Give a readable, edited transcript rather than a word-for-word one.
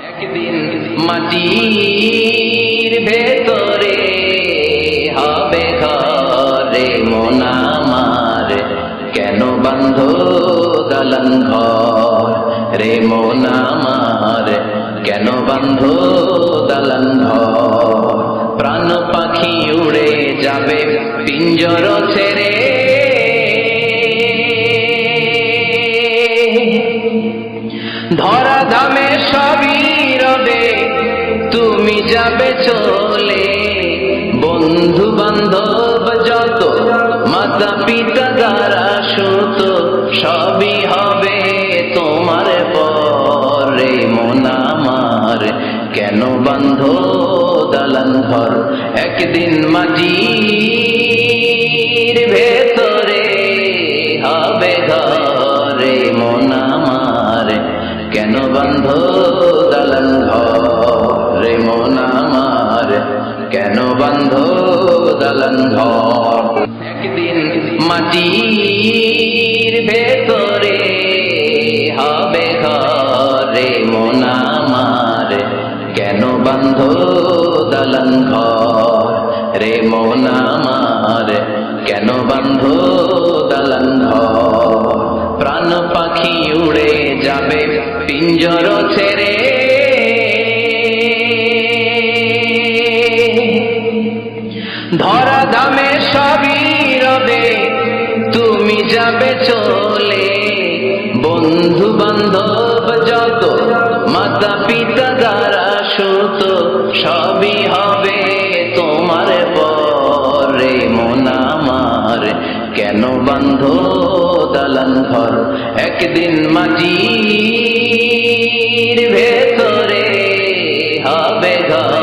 একদিন মাটির ভেতরে হবে ঘরে মন আমার, কেন বান্ধ দালান ঘর রে মন আমার, কেন বান্ধ দালান ঘর। প্রাণ পাখি উড়ে যাবে পিঞ্জর ছেড়ে, ধরা ধামে সবই রবে তুমি যাবে চলে। বন্ধু বান্ধব যত মাতা পিতা দ্বারা সুত সবই হবে তোমার পরে মন আমার, কেন বান্ধ দালান ঘর। একদিন মাটির ভেতরে হবে ঘরে মন আমার, কেন বান্ধ দালান ঘরে মন আমার, কেন বান্ধ দালান ঘর। একদিন মাটির ভেতরে হবে ঘরে মন আমার, কেন বান্ধ দালান ঘর রে মন আমার, কেন বান্ধ দালান ঘর। প্রাণ পাখি উড়ে যাবে পিঞ্জর ছেড়ে, ধরা ধামে সবই রবে তুমি যাবে চলে। বন্ধু বান্ধব যত মাতা পিতা দ্বারা সুত সবই হবে তোমার পরে মন আমার, কেন বান্ধ দালান ঘর। একদিন মাটির ভেতরে হবে ঘর